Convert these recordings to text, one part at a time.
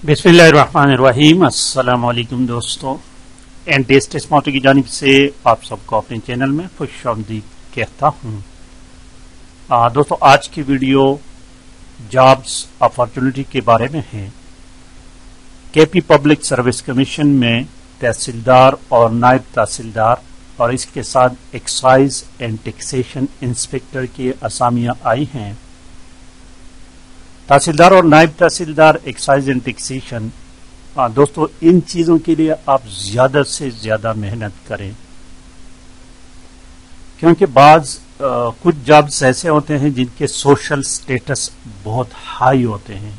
बिस्मिल्लाहिर्रहमानिर्रहीम। अस्सलाम वालेकुम दोस्तों, एनटीएस मोटर की जानिब से आप सबको अपने चैनल में खुशामदीद कहता हूँ। दोस्तों, आज की वीडियो जॉब्स अपॉर्चुनिटी के बारे में है। केपी पब्लिक सर्विस कमीशन में तहसीलदार और नायब तहसीलदार और इसके साथ एक्साइज एंड टैक्सेशन इंस्पेक्टर की असामियां आई हैं। तहसीलदार और नायब तहसीलदार, एक्साइज एंड टैक्सेशन, दोस्तों इन चीजों के लिए आप ज्यादा से ज्यादा मेहनत करें, क्योंकि कुछ जॉब्स ऐसे होते हैं जिनके सोशल स्टेटस बहुत हाई होते हैं।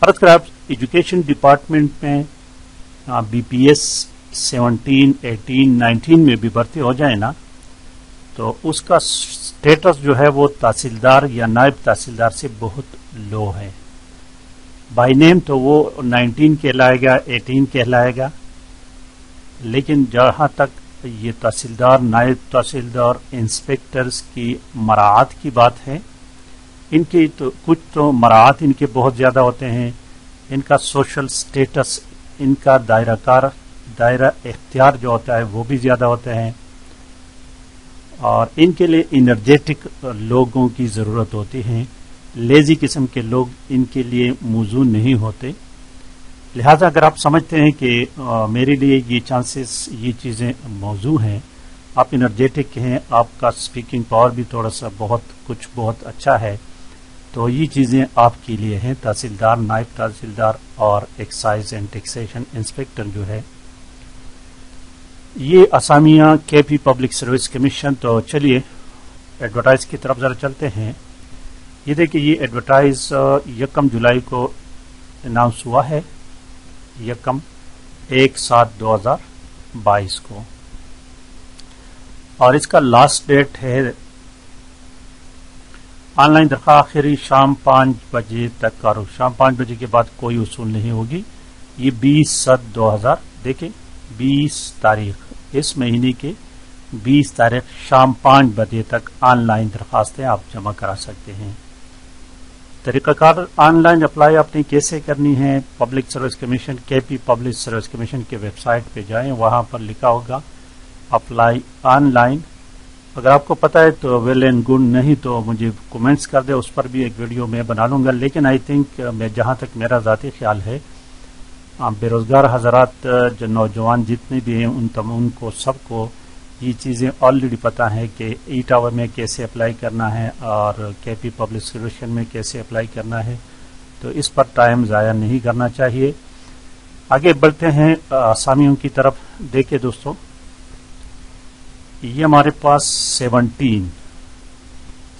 फर्ज कर आप एजुकेशन डिपार्टमेंट में बीपीएस 17, 18, 19 में भी भर्ती हो जाए ना, तो उसका स्टेटस जो है वो तहसीलदार या नायब तहसीलदार से बहुत लो है। बाय नेम तो वो 19 कहलाएगा, 18 कहलाएगा, लेकिन जहां तक ये तहसीलदार, नायब तहसीलदार, इंस्पेक्टर्स की मराहत की बात है, इनकी तो कुछ तो मराहत इनके बहुत ज्यादा होते हैं। इनका सोशल स्टेटस, इनका दायरा इख्तियार जो होता है वो भी ज्यादा होते हैं, और इनके लिए एनर्जेटिक लोगों की जरूरत होती है। लेजी किस्म के लोग इनके लिए मौजूद नहीं होते। लिहाजा अगर आप समझते हैं कि मेरे लिए ये चांसेस, ये चीजें मौजूद हैं, आप एनर्जेटिक हैं, आपका स्पीकिंग पावर भी थोड़ा सा बहुत अच्छा है, तो ये चीजें आपके लिए हैं। तहसीलदार, नायब तहसीलदार और एक्साइज एंड टैक्सेशन इंस्पेक्टर जो है, ये असामियां केपी पब्लिक सर्विस कमीशन। तो चलिए एडवर्टाइज की तरफ जरा चलते हैं। ये देखिए, ये एडवर्टाइज 1 जुलाई को अनाउंस हुआ है, 1/7/2022 को, और इसका लास्ट डेट है ऑनलाइन दरखास्त आखिरी शाम 5 बजे तक करो। शाम 5 बजे के बाद कोई वसूल नहीं होगी। ये 20/7/2000 देखें, 20 तारीख, इस महीने के 20 तारीख शाम 5 बजे तक ऑनलाइन दरखास्तें आप जमा करा सकते हैं। तरीकाकार ऑनलाइन अप्लाई आपने कैसे करनी है? Public service commission, KP public service commission के वेबसाइट पे जाएं, वहां पर लिखा होगा अप्लाई ऑनलाइन। अगर आपको पता है तो वेल एंड गुड, नहीं तो मुझे कमेंट्स कर दे, उस पर भी एक वीडियो मैं बना लूंगा। लेकिन आई थिंक मैं जहां तक मेरा जाती ख्याल है, बेरोजगार हजरात, जो नौजवान जितने भी हैं, उनको सबको ये चीजें ऑलरेडी पता है कि ई टावर में कैसे अप्लाई करना है और केपी पब्लिक सर्विस में कैसे अप्लाई करना है। तो इस पर टाइम जाया नहीं करना चाहिए। आगे बढ़ते हैं असामियों की तरफ। देखिए दोस्तों, ये हमारे पास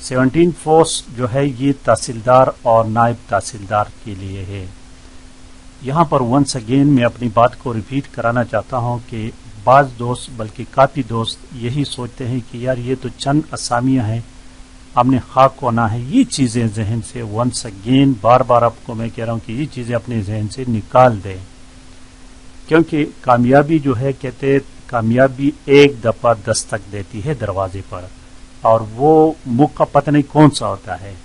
17 पोस्ट जो है, ये तहसीलदार और नायब तहसीलदार के लिए है। यहां पर वंस अगेन मैं अपनी बात को रिपीट कराना चाहता हूं कि बाज दोस्त, बल्कि काफी दोस्त यही सोचते हैं कि यार ये तो चंद असामियां हैं, हमने खाक होना है। ये चीजें जहन से वंस अगेन बार बार आपको मैं कह रहा हूं कि ये चीजें अपने जहन से निकाल दें, क्योंकि कामयाबी जो है, कहते कामयाबी एक दफा दस्तक देती है दरवाजे पर, और वो मौका पता नहीं कौन सा होता है।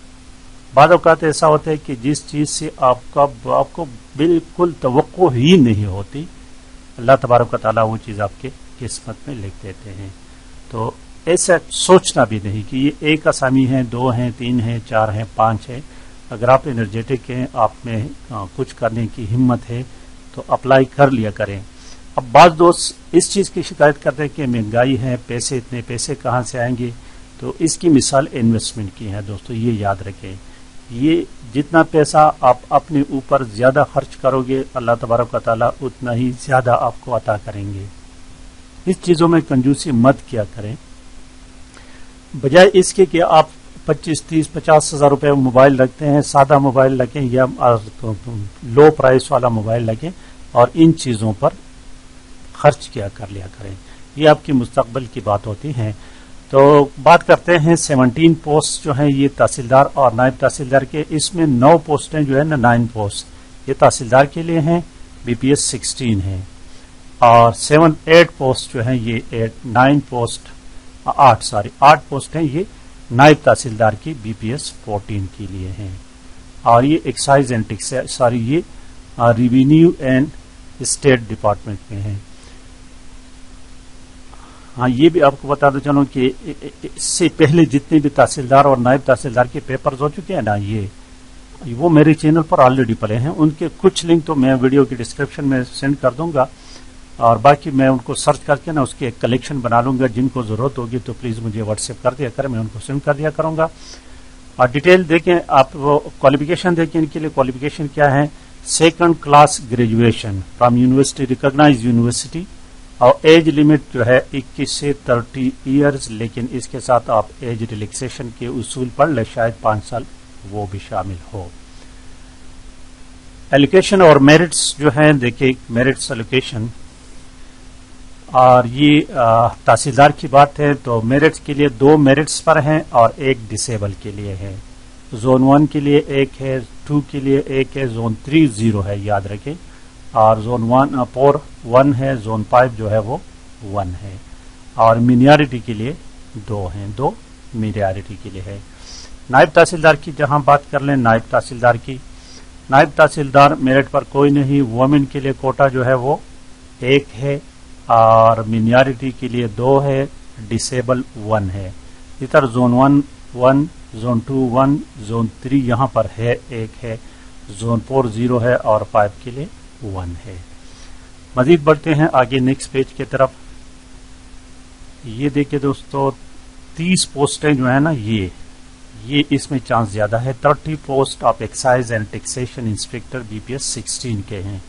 बाद औक़ात ऐसा होता है कि जिस चीज से आपको बिल्कुल तवक्को ही नहीं होती, अल्लाह तबारक व तआला वो चीज आपके किस्मत में लिख देते हैं। तो ऐसा सोचना भी नहीं कि ये एक असामी है, 2 हैं, 3 हैं, 4 हैं, 5 हैं। अगर आप एनर्जेटिक हैं, आप में कुछ करने की हिम्मत है, तो अप्लाई कर लिया करें। अब बाज दोस्त इस चीज की शिकायत करते हैं कि महंगाई है, पैसे, इतने पैसे कहां से आएंगे। तो इसकी मिसाल इन्वेस्टमेंट की है दोस्तों, ये याद रखें। ये जितना पैसा आप अपने ऊपर ज्यादा खर्च करोगे, अल्लाह तबारक व तआला उतना ही ज्यादा आपको अता करेंगे। इस चीजों में कंजूसी मत किया करें। बजाय इसके कि आप 25, 30, 50 हजार रुपए मोबाइल रखते हैं, सादा मोबाइल रखें या लो प्राइस वाला मोबाइल रखें और इन चीजों पर खर्च किया कर लिया करें। ये आपकी मुस्तकबिल की बात होती है। तो बात करते हैं 17 पोस्ट जो हैं, ये तहसीलदार और नायब तहसीलदार के। इसमें 9 पोस्टें जो है ना, 9 पोस्ट ये तहसीलदार के लिए हैं, बीपीएस 16 है, और 8 पोस्ट जो हैं, ये 8 पोस्ट हैं, ये नायब तहसीलदार की बीपीएस 14 के लिए हैं। और ये एक्साइज एंड टैक्स, ये रेवेन्यू एंड स्टेट डिपार्टमेंट में है। हाँ, ये भी आपको बता दो चलो कि इससे पहले जितने भी तहसीलदार और नायब तहसीलदार के पेपर्स हो चुके हैं ना, वो मेरे चैनल पर ऑलरेडी पड़े हैं। उनके कुछ लिंक तो मैं वीडियो के डिस्क्रिप्शन में सेंड कर दूंगा, और बाकी मैं उनको सर्च करके ना उसकी एक कलेक्शन बना लूंगा। जिनको जरूरत होगी तो प्लीज मुझे व्हाट्सएप कर दिया करें, मैं उनको सेंड कर दिया करूंगा। और डिटेल देखें आप, वो क्वालिफिकेशन देखें, इनके लिए क्वालिफिकेशन क्या है, 2nd class graduation from university, recognise university, और एज लिमिट जो है 21 से 30 ईयर्स, लेकिन इसके साथ आप एज रिलैक्सेशन के उसूल पढ़ ले, शायद 5 साल वो भी शामिल हो। एलोकेशन और मेरिट्स जो है, देखिए मेरिट्स एलोकेशन, और ये तहसीलदार की बात है तो मेरिट्स के लिए 2 मेरिट्स पर हैं और 1 डिसेबल के लिए है। जोन 1 के लिए 1 है, 2 के लिए 1 है, जोन 3 0 है, याद रखें, और जोन 4 1 है, जोन 5 जो है वो 1 है, और मिनियरिटी के लिए 2 हैं, 2 मिनियरिटी के लिए है। नायब तहसीलदार की जहां बात कर लें, नायब तहसीलदार मेरिट पर कोई नहीं, वुमेन के लिए कोटा जो है वो 1 है, और मिनियरिटी के लिए 2 है, डिसेबल 1 है। इधर जोन 1 1, जोन 2 1, जोन 3 यहां पर है 1 है, जोन 4 0 है, और 5 के लिए 1 है। मजीद बढ़ते हैं आगे नेक्स्ट पेज की तरफ। ये देखिए दोस्तों, 30 पोस्टें जो है ना, ये इसमें चांस ज्यादा है। 30 post of excise and taxation inspector BPS 16 के हैं।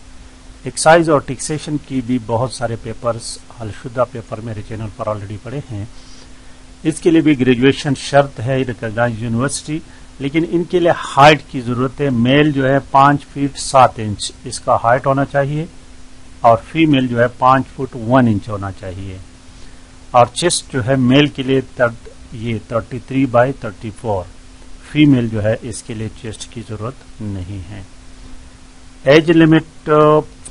एक्साइज और टैक्सेशन की भी बहुत सारे पेपर्स, हलशुदा पेपर मेरे चैनल पर ऑलरेडी पड़े हैं। इसके लिए भी ग्रेजुएशन शर्त है, रिकॉग्नाइज यूनिवर्सिटी, लेकिन इनके लिए हाइट की जरूरत है। मेल जो है 5 फीट 7 इंच इसका हाइट होना चाहिए, और फीमेल जो है 5 फुट 1 इंच होना चाहिए। और चेस्ट जो है मेल के लिए ये 33 बाई 34, फीमेल जो है इसके लिए चेस्ट की जरूरत नहीं है। एज लिमिट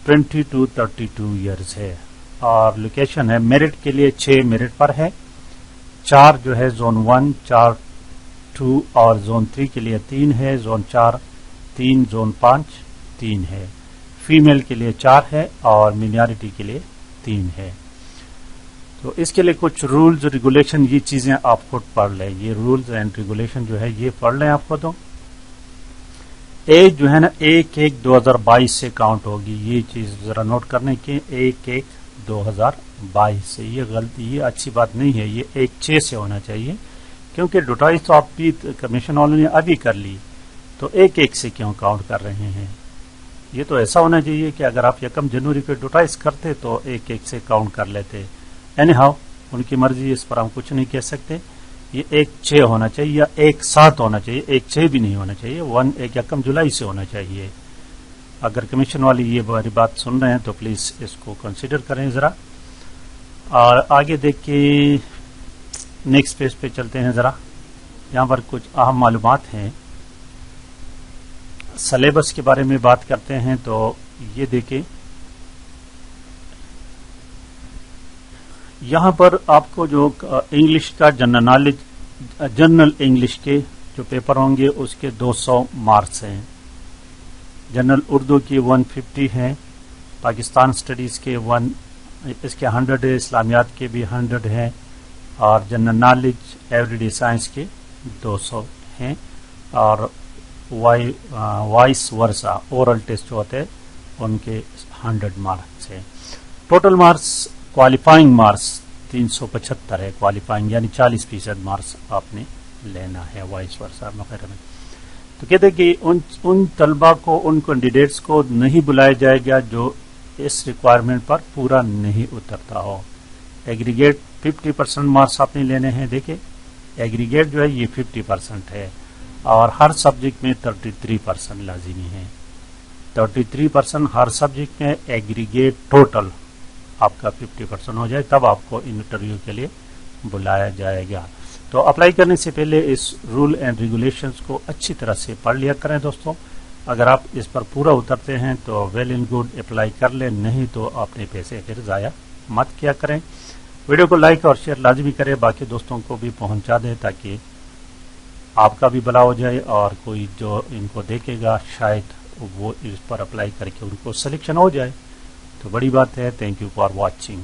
20 to 32 ईयर्स है, और लोकेशन है मेरिट के लिए 6 मेरिट पर है, 4 जो है जोन 1, 4 2, और जोन 3 के लिए 3 है, जोन 4 3, जोन 5 3 है। फीमेल के लिए 4 है, और मिनियरिटी के लिए 3 है। तो इसके लिए कुछ रूल्स रेगुलेशन, ये चीजें आप खुद पढ़ लें, ये रूल्स एंड रेगुलेशन जो है ये पढ़ लें आपको। तो एज जो है ना 1/1/2022 से काउंट होगी, ये चीज जरा नोट करने की, 1/1/2022 से। ये गलती, ये अच्छी बात नहीं है, ये 1/6 से होना चाहिए, क्योंकि डोटाइस तो आप भी कमीशन वालों ने अभी कर ली, तो 1/1 से क्यों काउंट कर रहे हैं। ये तो ऐसा होना चाहिए कि अगर आप 1 जनवरी को डोटाइस करते तो 1/1 से काउंट कर लेते। एनी हाउ, उनकी मर्जी, इस पर हम कुछ नहीं कह सकते। ये 1/6 होना चाहिए या 1/7 होना चाहिए, 1/6 भी नहीं होना चाहिए, 1 जुलाई से होना चाहिए। अगर कमीशन वाली ये हमारी बात सुन रहे हैं तो प्लीज इसको कंसिडर करें जरा। और आगे देखिए नेक्स्ट पेज पे चलते हैं जरा। यहाँ पर कुछ अहम मालूमात हैं, सिलेबस के बारे में बात करते हैं। तो ये देखिए, यहाँ पर आपको जो इंग्लिश का जनरल इंग्लिश के जो पेपर होंगे उसके 200 मार्क्स हैं। जनरल उर्दू की 150 हैं, पाकिस्तान स्टडीज के इसके 100 है, इस्लामियात के भी 100 हैं, और जनरल नॉलेज एवरीडे साइंस के 200 हैं, और वाइस वर्सा ओरल टेस्ट होते हैं उनके 100 मार्क्स हैं। टोटल मार्क्स क्वालिफाइंग मार्क्स 375 है, क्वालिफाइंग यानी 40% मार्क्स आपने लेना है वाइस वर्सा वगैरह में। तो कहते हैं कि उन तलबा को, उन कैंडिडेट्स को नहीं बुलाया जाएगा जो इस रिक्वायरमेंट पर पूरा नहीं उतरता हो। एग्रीगेट 50% मार्क्स आपने लेने हैं। देखिए एग्रीगेट जो है ये 50% है, और हर सब्जेक्ट में 33% लाजिमी है। 33% हर सब्जेक्ट में एग्रीगेट टोटल आपका 50% हो जाए, तब आपको इंटरव्यू के लिए बुलाया जाएगा। तो अप्लाई करने से पहले इस रूल एंड रेगुलेशंस को अच्छी तरह से पढ़ लिया करें दोस्तों। अगर आप इस पर पूरा उतरते हैं तो वेल एंड गुड, अप्लाई कर लें, नहीं तो अपने पैसे फिर ज़ाया मत किया करें। वीडियो को लाइक और शेयर लाजमी करें, बाकी दोस्तों को भी पहुंचा दें ताकि आपका भी भला हो जाए, और कोई जो इनको देखेगा शायद وہ اس پر اپلائی کر کے ان کو سلیکشن ہو جائے تو بڑی بات ہے. Thank you for watching.